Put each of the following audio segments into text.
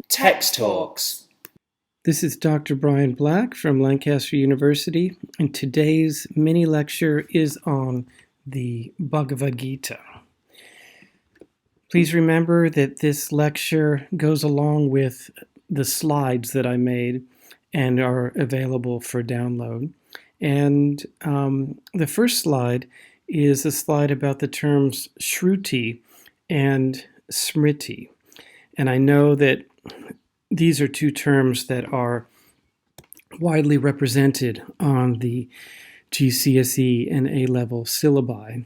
Text Talks. This is Dr. Brian Black from Lancaster University, and today's mini lecture is on the Bhagavad Gita. Please remember that this lecture goes along with the slides that I made and are available for download. And the first slide is a slide about the terms Shruti and Smriti. And I know that these are two terms that are widely represented on the GCSE and A-level syllabi.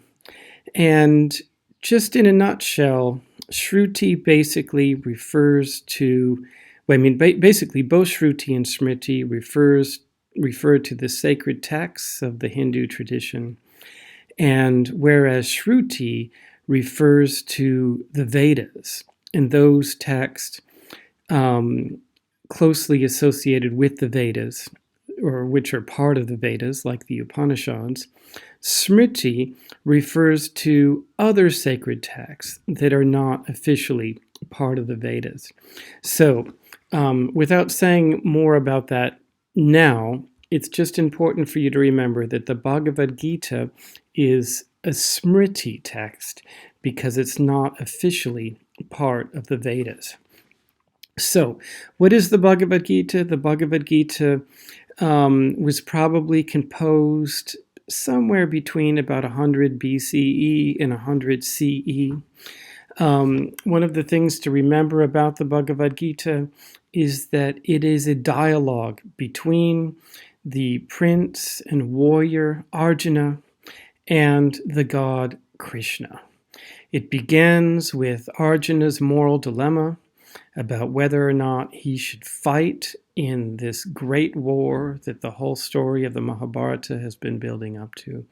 And just in a nutshell, Shruti basically refers to, basically both Shruti and Smriti refer to the sacred texts of the Hindu tradition. And whereas Shruti refers to the Vedas, and those texts closely associated with the Vedas, or which are part of the Vedas, like the Upanishads, Smriti refers to other sacred texts that are not officially part of the Vedas. So, without saying more about that now, it's just important for you to remember that the Bhagavad Gita is a Smriti text because it's not officially part of the Vedas. So, what is the Bhagavad Gita? The Bhagavad Gita was probably composed somewhere between about 100 BCE and 100 CE. One of the things to remember about the Bhagavad Gita is that it is a dialogue between the prince and warrior Arjuna and the god Krishna. It begins with Arjuna's moral dilemma about whether or not he should fight in this great war that the whole story of the Mahabharata has been building up to.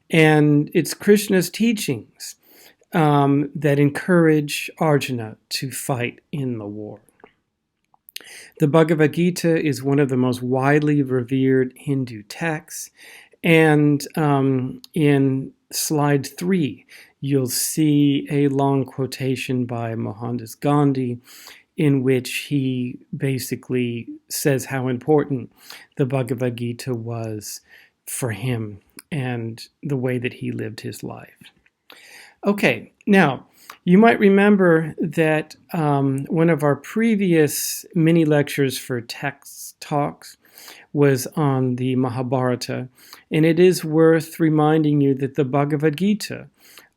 And it's Krishna's teachings that encourage Arjuna to fight in the war. The Bhagavad Gita is one of the most widely revered Hindu texts, and in slide 3, you'll see a long quotation by Mohandas Gandhi in which he basically says how important the Bhagavad Gita was for him and the way that he lived his life. Okay, now, you might remember that one of our previous mini lectures for text talks was on the Mahabharata, and it is worth reminding you that the Bhagavad Gita,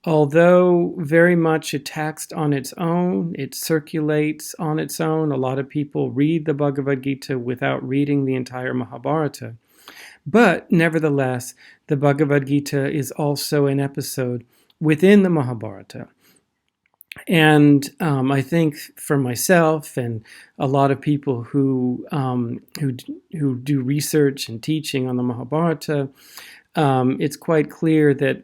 although very much a text on its own, it circulates on its own. A lot of people read the Bhagavad Gita without reading the entire Mahabharata. But nevertheless, the Bhagavad Gita is also an episode within the Mahabharata. And I think for myself and a lot of people who do research and teaching on the Mahabharata, it's quite clear that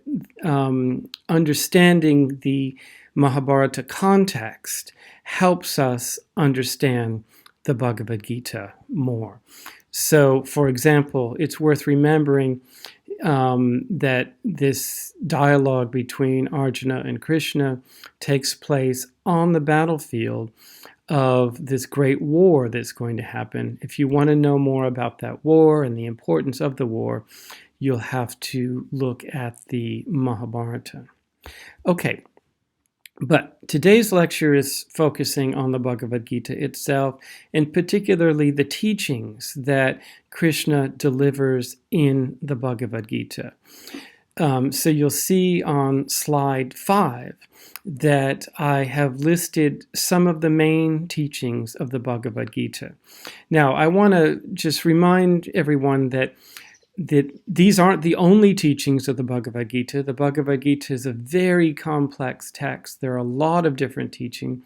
understanding the Mahabharata context helps us understand the Bhagavad Gita more. So, for example, it's worth remembering that this dialogue between Arjuna and Krishna takes place on the battlefield of this great war that's going to happen. If you want to know more about that war and the importance of the war, you'll have to look at the Mahabharata. Okay, but today's lecture is focusing on the Bhagavad Gita itself, and particularly the teachings that Krishna delivers in the Bhagavad Gita. So you'll see on slide 5 that I have listed some of the main teachings of the Bhagavad Gita. Now, I want to just remind everyone that these aren't the only teachings of the Bhagavad Gita. The Bhagavad Gita is a very complex text. There are a lot of different teachings.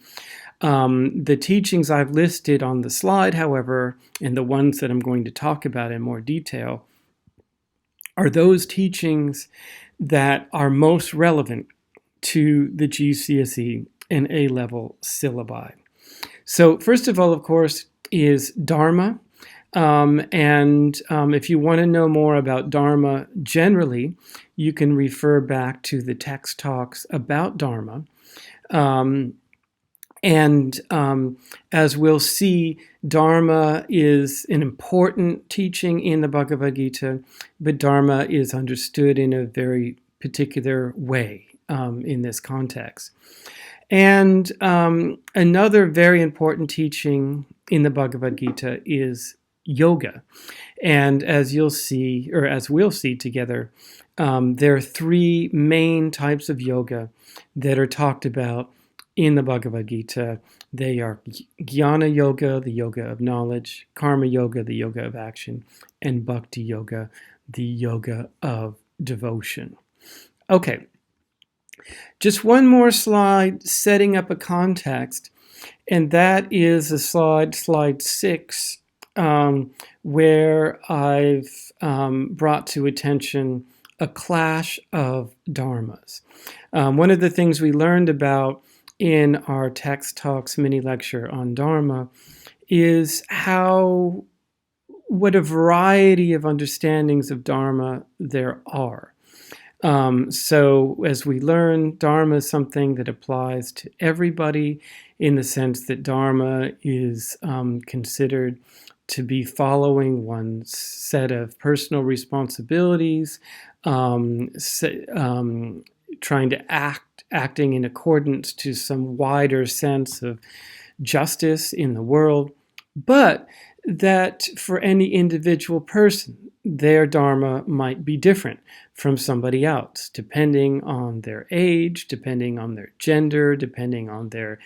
The teachings I've listed on the slide, however, and the ones that I'm going to talk about in more detail, are those teachings that are most relevant to the GCSE and A-level syllabi. So first of all, of course, is Dharma. If you want to know more about Dharma generally, you can refer back to the text talks about Dharma. As we'll see, Dharma is an important teaching in the Bhagavad Gita, but Dharma is understood in a very particular way in this context. And another very important teaching in the Bhagavad Gita is yoga. And as you'll see, or as we'll see together, there are three main types of yoga that are talked about in the Bhagavad Gita. They are Jnana Yoga, the yoga of knowledge, Karma Yoga, the yoga of action, and Bhakti Yoga, the yoga of devotion. Okay, just one more slide setting up a context, and that is a slide 6, where I've brought to attention a clash of dharmas. One of the things we learned about in our text talks mini lecture on Dharma is what a variety of understandings of Dharma there are. So as we learn, Dharma is something that applies to everybody in the sense that Dharma is considered to be following one's set of personal responsibilities, trying to acting in accordance to some wider sense of justice in the world, but that for any individual person, their dharma might be different from somebody else, depending on their age, depending on their gender, depending on their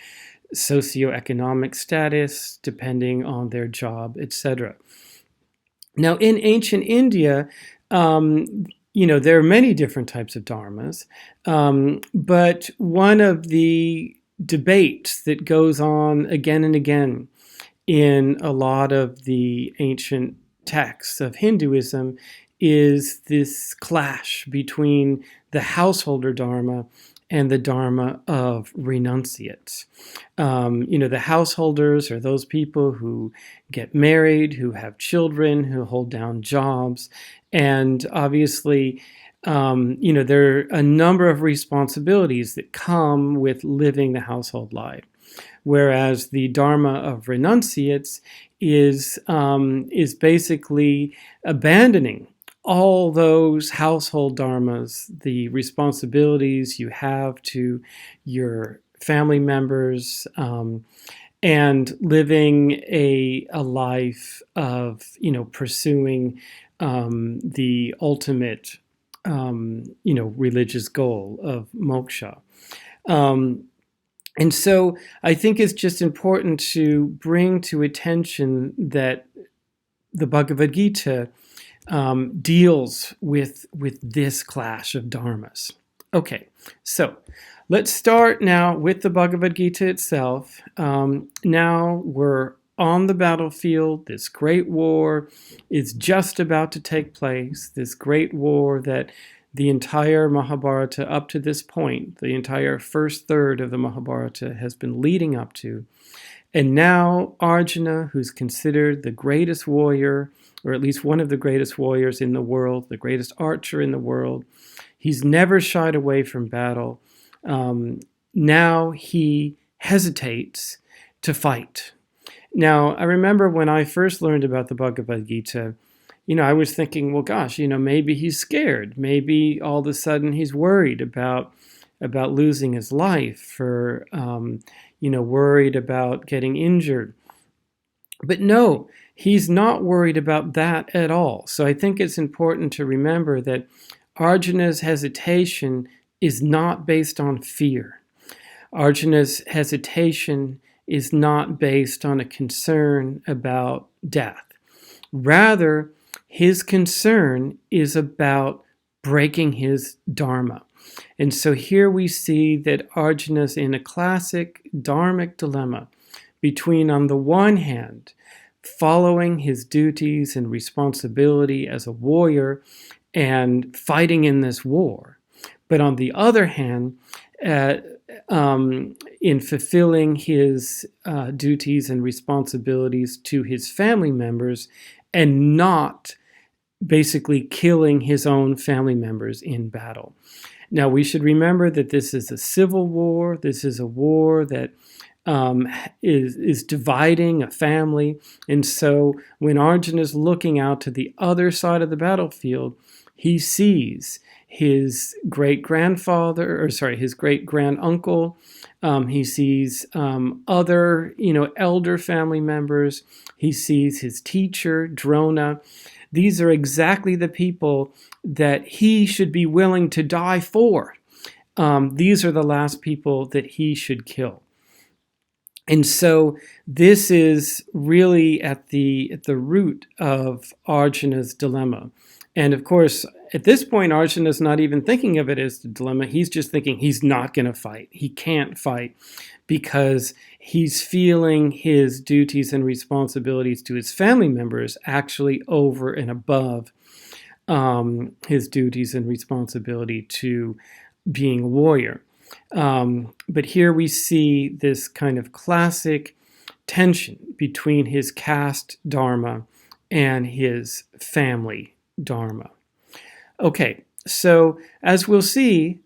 socioeconomic status, depending on their job, etc. Now, in ancient India, there are many different types of dharmas, but one of the debates that goes on again and again in a lot of the ancient texts of Hinduism is this clash between the householder dharma and the dharma of renunciates. The householders are those people who get married, who have children, who hold down jobs. And obviously, there are a number of responsibilities that come with living the household life. Whereas the dharma of renunciates is basically abandoning all those household dharmas, the responsibilities you have to your family members, and living a life of pursuing the ultimate religious goal of moksha. And so I think it's just important to bring to attention that the Bhagavad Gita deals with this clash of dharmas. Okay, so let's start now with the Bhagavad Gita itself. Now we're on the battlefield. This great war is just about to take place. This great war that the entire Mahabharata up to this point, the entire first third of the Mahabharata has been leading up to. And now Arjuna, who's considered the greatest warrior, or at least one of the greatest warriors in the world, the greatest archer in the world, he's never shied away from battle. Now he hesitates to fight. Now, I remember when I first learned about the Bhagavad Gita, I was thinking, well, gosh, maybe he's scared. Maybe all of a sudden he's worried about losing his life, or, worried about getting injured. But no, he's not worried about that at all. So I think it's important to remember that Arjuna's hesitation is not based on fear. Arjuna's hesitation is not based on a concern about death. Rather, his concern is about breaking his dharma. And so here we see that Arjuna's in a classic dharmic dilemma between, on the one hand, following his duties and responsibility as a warrior and fighting in this war, but on the other hand, in fulfilling his duties and responsibilities to his family members and not basically killing his own family members in battle. Now, we should remember that this is a civil war. This is a war that is dividing a family. And so when Arjuna is looking out to the other side of the battlefield, he sees his great-grandfather, his great-granduncle. He sees other, elder family members. He sees his teacher, Drona. These are exactly the people that he should be willing to die for. These are the last people that he should kill. And so this is really at the root of Arjuna's dilemma. And of course, at this point, Arjuna's not even thinking of it as a dilemma. He's just thinking he's not going to fight. He can't fight because he's feeling his duties and responsibilities to his family members actually over and above his duties and responsibility to being a warrior. But here we see this kind of classic tension between his caste dharma and his family dharma. Okay, so as we'll see,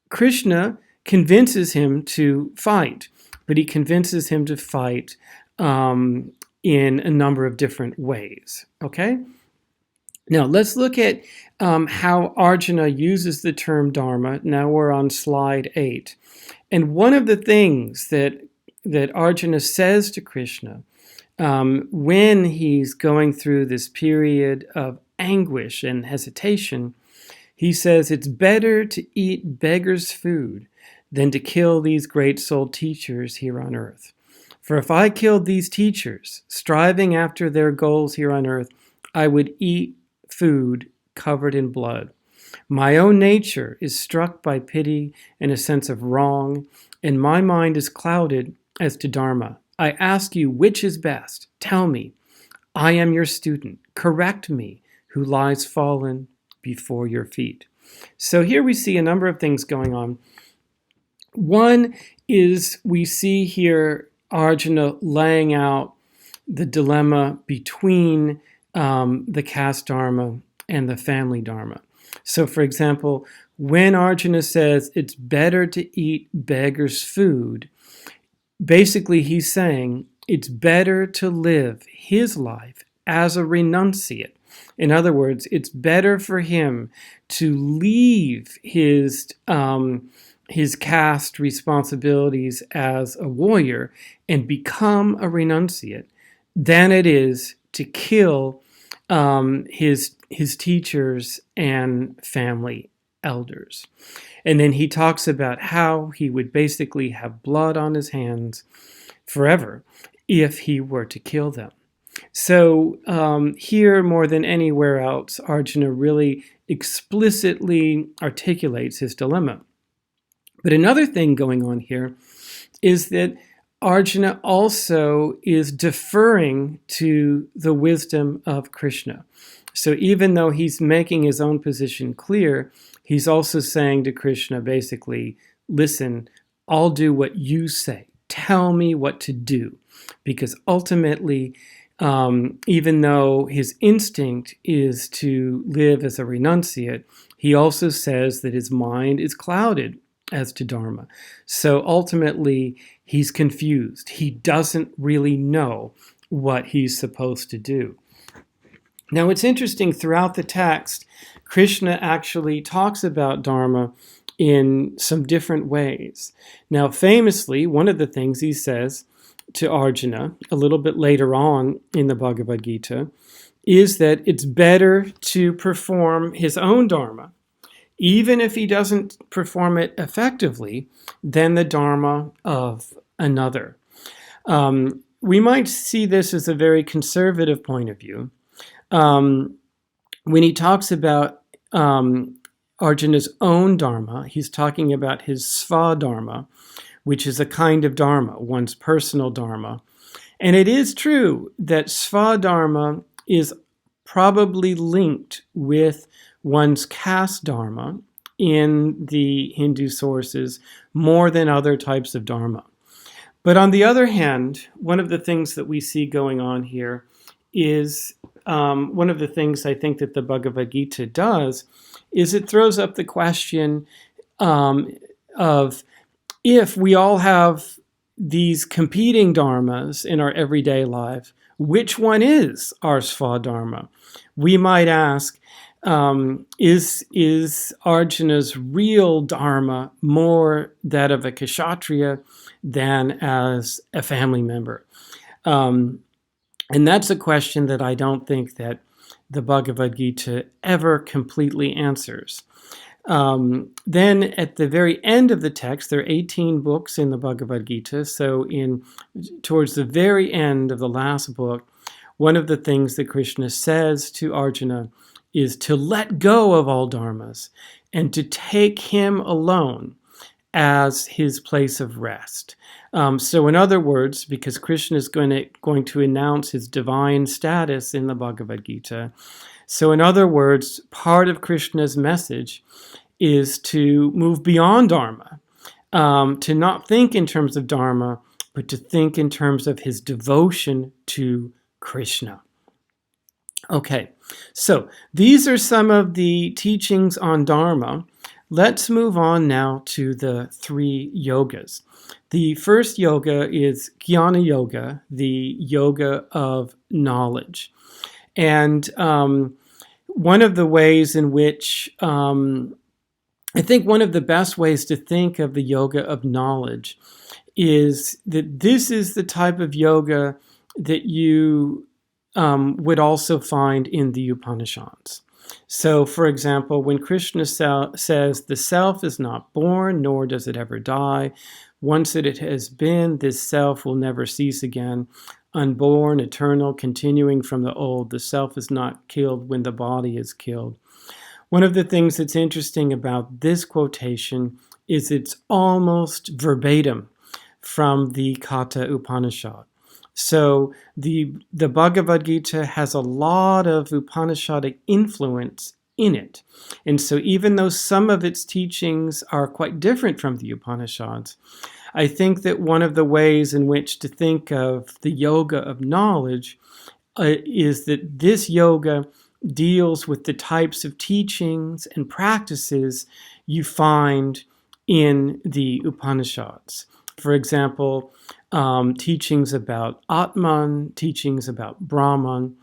Krishna convinces him to fight, but he convinces him to fight in a number of different ways. Okay? Now, let's look at how Arjuna uses the term dharma. Now we're on slide 8. And one of the things that Arjuna says to Krishna when he's going through this period of anguish and hesitation, he says, it's better to eat beggars' food than to kill these great-souled teachers here on earth. For if I killed these teachers, striving after their goals here on earth, I would eat food covered in blood. My own nature is struck by pity and a sense of wrong, and my mind is clouded as to dharma. I ask you, which is best? Tell me. I am your student. Correct me, who lies fallen before your feet. So here we see a number of things going on. One is we see here Arjuna laying out the dilemma between the caste dharma and the family dharma. So, for example, when Arjuna says it's better to eat beggars' food, basically he's saying it's better to live his life as a renunciate. In other words, it's better for him to leave his caste responsibilities as a warrior and become a renunciate than it is to kill his teachers and family elders. And then he talks about how he would basically have blood on his hands forever if he were to kill them. So here, more than anywhere else, Arjuna really explicitly articulates his dilemma. But another thing going on here is that Arjuna also is deferring to the wisdom of Krishna. So even though he's making his own position clear, he's also saying to Krishna, basically, listen, I'll do what you say. Tell me what to do. Because ultimately, even though his instinct is to live as a renunciate, he also says that his mind is clouded as to dharma. So ultimately, he's confused. He doesn't really know what he's supposed to do. Now, it's interesting, throughout the text, Krishna actually talks about dharma in some different ways. Now, famously, one of the things he says to Arjuna a little bit later on in the Bhagavad Gita is that it's better to perform his own dharma, even if he doesn't perform it effectively, than the dharma of another. We might see this as a very conservative point of view. When he talks about Arjuna's own dharma, he's talking about his sva-dharma, which is a kind of dharma, one's personal dharma. And it is true that sva-dharma is probably linked with one's caste dharma in the Hindu sources more than other types of dharma. But on the other hand, one of the things that we see going on here is one of the things I think that the Bhagavad Gita does is it throws up the question of if we all have these competing dharmas in our everyday life, which one is our Svadharma? We might ask, is Arjuna's real dharma more that of a kshatriya than as a family member? And that's a question that I don't think that the Bhagavad Gita ever completely answers. Then at the very end of the text, there are 18 books in the Bhagavad Gita. So towards the very end of the last book, one of the things that Krishna says to Arjuna is to let go of all dharmas and to take him alone as his place of rest. So in other words, because Krishna is going to announce his divine status in the Bhagavad Gita, so in other words, part of Krishna's message is to move beyond dharma, to not think in terms of dharma, but to think in terms of his devotion to Krishna. Okay, so these are some of the teachings on dharma. Let's move on now to the 3 yogas. The first yoga is Jnana Yoga, the yoga of knowledge. And one of the ways in which, I think one of the best ways to think of the yoga of knowledge is that this is the type of yoga that you would also find in the Upanishads. So, for example, when Krishna says, the self is not born, nor does it ever die. Once that it has been, this self will never cease again. Unborn, eternal, continuing from the old, the self is not killed when the body is killed. One of the things that's interesting about this quotation is it's almost verbatim from the Katha Upanishad. So the Bhagavad Gita has a lot of Upanishadic influence in it. And so even though some of its teachings are quite different from the Upanishads, I think that one of the ways in which to think of the yoga of knowledge is that this yoga deals with the types of teachings and practices you find in the Upanishads. For example, teachings about Atman, teachings about Brahman.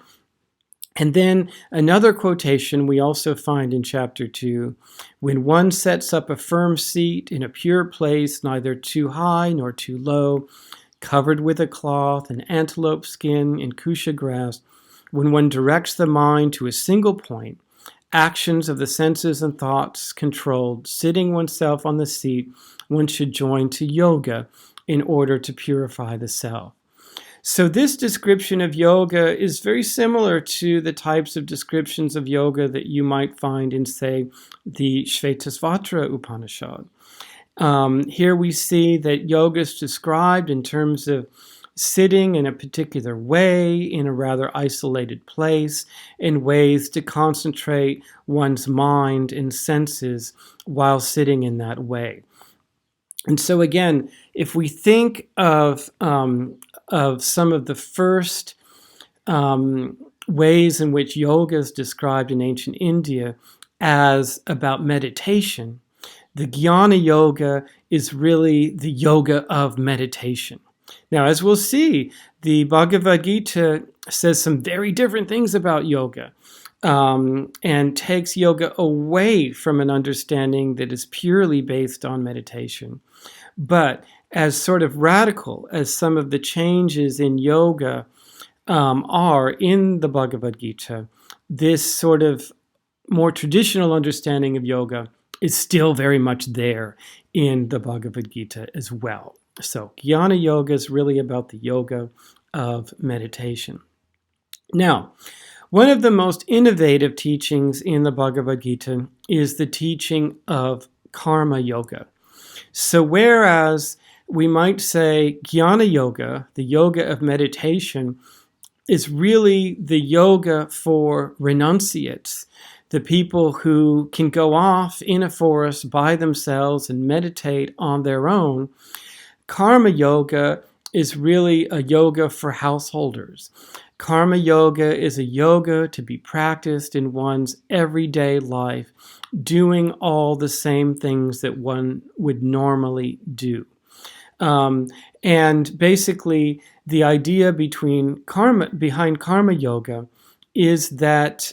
And then another quotation we also find in chapter 2, when one sets up a firm seat in a pure place, neither too high nor too low, covered with a cloth, an antelope skin, and kusha grass, when one directs the mind to a single point, actions of the senses and thoughts controlled, sitting oneself on the seat, one should join to yoga in order to purify the self. So this description of yoga is very similar to the types of descriptions of yoga that you might find in, say, the Shvetasvatra Upanishad. Here we see that yoga is described in terms of sitting in a particular way, in a rather isolated place, in ways to concentrate one's mind and senses while sitting in that way. And so again, if we think of some of the first ways in which yoga is described in ancient India as about meditation, the Jnana Yoga is really the yoga of meditation. Now, as we'll see, the Bhagavad Gita says some very different things about yoga and takes yoga away from an understanding that is purely based on meditation. But as sort of radical as some of the changes in yoga are in the Bhagavad Gita, this sort of more traditional understanding of yoga is still very much there in the Bhagavad Gita as well. So Jnana Yoga is really about the yoga of meditation. Now, one of the most innovative teachings in the Bhagavad Gita is the teaching of Karma Yoga. So whereas we might say Jnana Yoga, the yoga of meditation, is really the yoga for renunciates, the people who can go off in a forest by themselves and meditate on their own, Karma Yoga is really a yoga for householders. Karma yoga is a yoga to be practiced in one's everyday life, doing all the same things that one would normally do. And basically, the idea behind karma yoga is that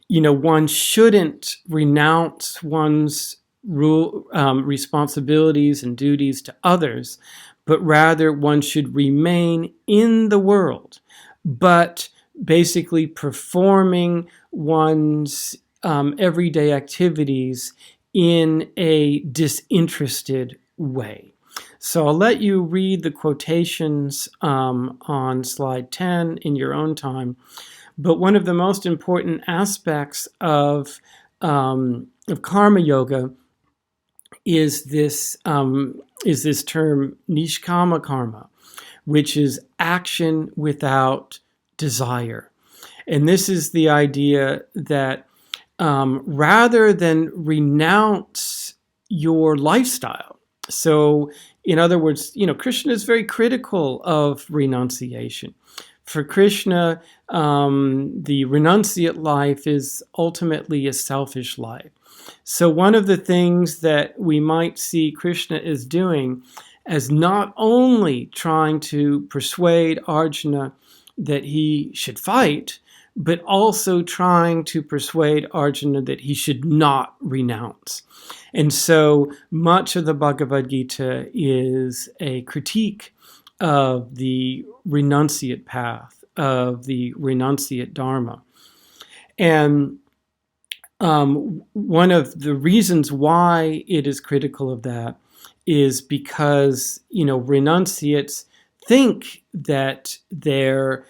one shouldn't renounce one's responsibilities and duties to others, but rather one should remain in the world, but basically performing one's everyday activities in a disinterested way. So I'll let you read the quotations on slide 10 in your own time. But one of the most important aspects of karma yoga is this term nishkama karma, which is action without desire. And this is the idea that rather than renounce your lifestyle. So, in other words, Krishna is very critical of renunciation. For Krishna, the renunciate life is ultimately a selfish life. So one of the things that we might see Krishna is doing as not only trying to persuade Arjuna that he should fight, but also trying to persuade Arjuna that he should not renounce. And so much of the Bhagavad Gita is a critique of the renunciate path, of the renunciate Dharma. And one of the reasons why it is critical of that is because, renunciates think that they're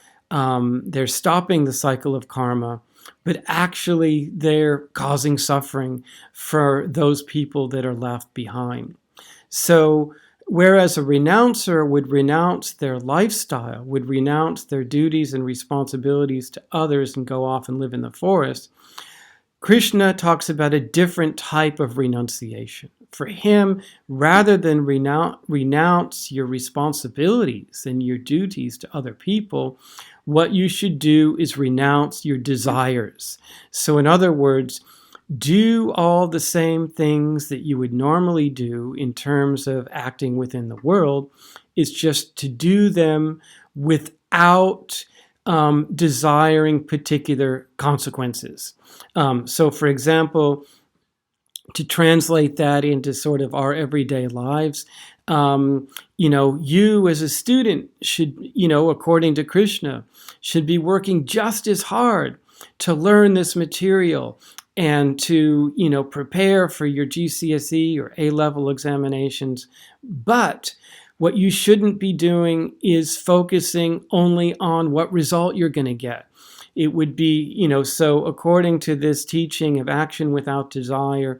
stopping the cycle of karma, but actually they're causing suffering for those people that are left behind. So whereas a renouncer would renounce their lifestyle, would renounce their duties and responsibilities to others and go off and live in the forest, Krishna talks about a different type of renunciation. For him, rather than renounce your responsibilities and your duties to other people, what you should do is renounce your desires. So in other words, do all the same things that you would normally do in terms of acting within the world. It's just to do them without desiring particular consequences. So, for example, to translate that into sort of our everyday lives, you as a student should, according to Krishna, should be working just as hard to learn this material and to, prepare for your GCSE or A-level examinations. But what you shouldn't be doing is focusing only on what result you're going to get. It would be, so according to this teaching of action without desire,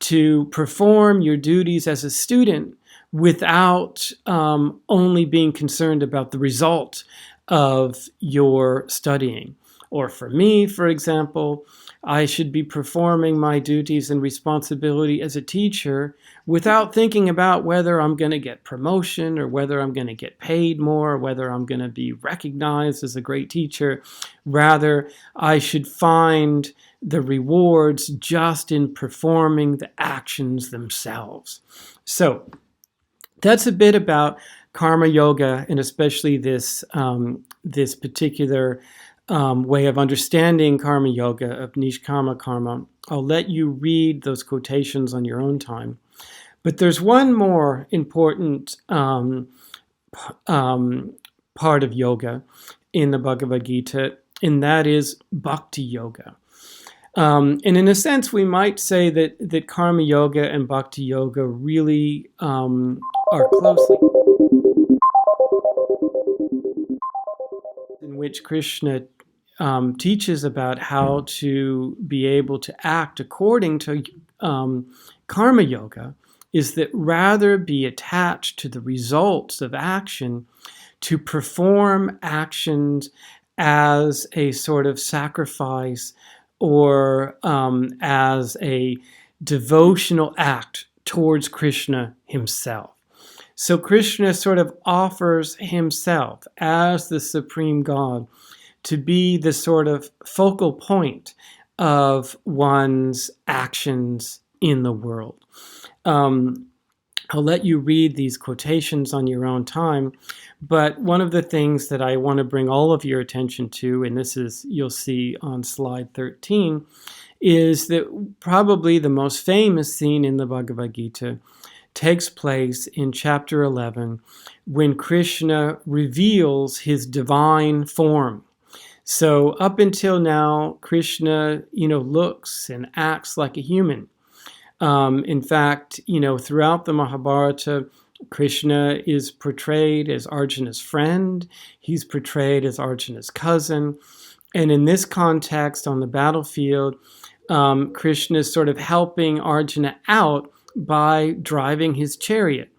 to perform your duties as a student without only being concerned about the result of your studying. Or for me, for example, I should be performing my duties and responsibility as a teacher without thinking about whether I'm going to get promotion or whether I'm going to get paid more or whether I'm going to be recognized as a great teacher. Rather, I should find the rewards just in performing the actions themselves. So that's a bit about karma yoga, and especially this particular way of understanding karma yoga, of nishkama karma. I'll let you read those quotations on your own time. But there's one more important part of yoga in the Bhagavad Gita, and that is bhakti yoga. And in a sense, we might say that karma yoga and bhakti yoga really are closely, in which Krishna teaches about how to be able to act according to karma yoga, is that rather be attached to the results of action, to perform actions as a sort of sacrifice or as a devotional act towards Krishna himself. So Krishna sort of offers himself as the supreme God to be the sort of focal point of one's actions in the world. I'll let you read these quotations on your own time, but one of the things that I want to bring all of your attention to, and this is, you'll see on slide 13, is that probably the most famous scene in the Bhagavad Gita takes place in chapter 11 when Krishna reveals his divine form. So up until now, Krishna, looks and acts like a human. In fact, throughout the Mahabharata, Krishna is portrayed as Arjuna's friend. He's portrayed as Arjuna's cousin. And in this context, on the battlefield, Krishna is sort of helping Arjuna out by driving his chariot.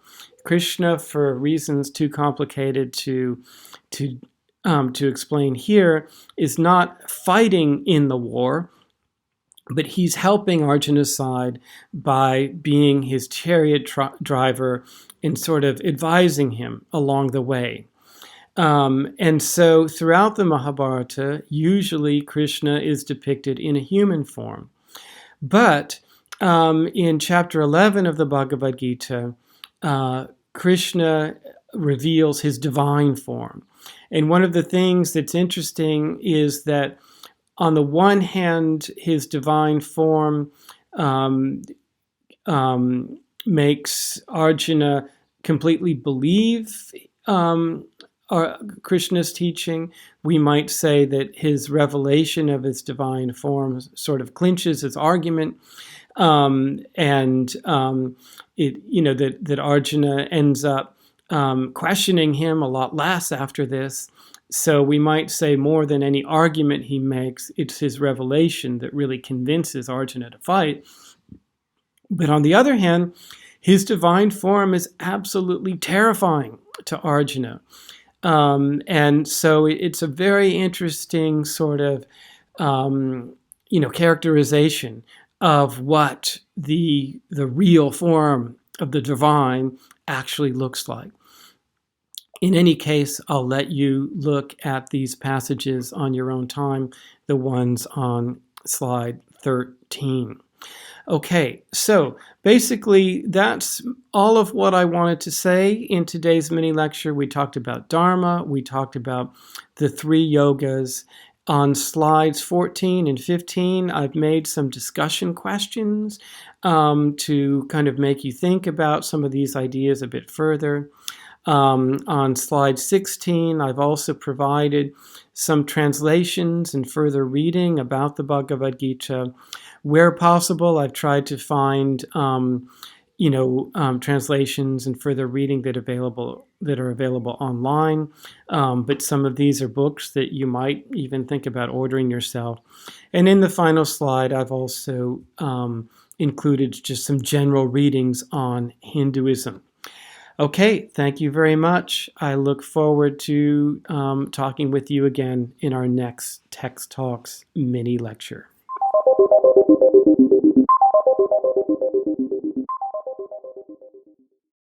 Krishna, for reasons too complicated to explain here, is not fighting in the war, but he's helping Arjuna's side by being his chariot driver and sort of advising him along the way. And so throughout the Mahabharata, usually Krishna is depicted in a human form. But in chapter 11 of the Bhagavad Gita, Krishna reveals his divine form. And one of the things that's interesting is that on the one hand, his divine form makes Arjuna completely believe Krishna's teaching. We might say that his revelation of his divine form sort of clinches his argument, that Arjuna ends up questioning him a lot less after this. So we might say more than any argument he makes, it's his revelation that really convinces Arjuna to fight. But on the other hand, his divine form is absolutely terrifying to Arjuna. And so it's a very interesting sort of, characterization of what the real form of the divine actually looks like. In any case, I'll let you look at these passages on your own time, the ones on slide 13. Okay, so basically that's all of what I wanted to say in today's mini lecture. We talked about Dharma, we talked about the 3 yogas. On slides 14 and 15, I've made some discussion questions to kind of make you think about some of these ideas a bit further. On slide 16, I've also provided some translations and further reading about the Bhagavad Gita. Where possible, I've tried to find, translations and further reading that are available online. But some of these are books that you might even think about ordering yourself. And in the final slide, I've also included just some general readings on Hinduism. Okay, thank you very much. I look forward to talking with you again in our next Text Talks mini lecture.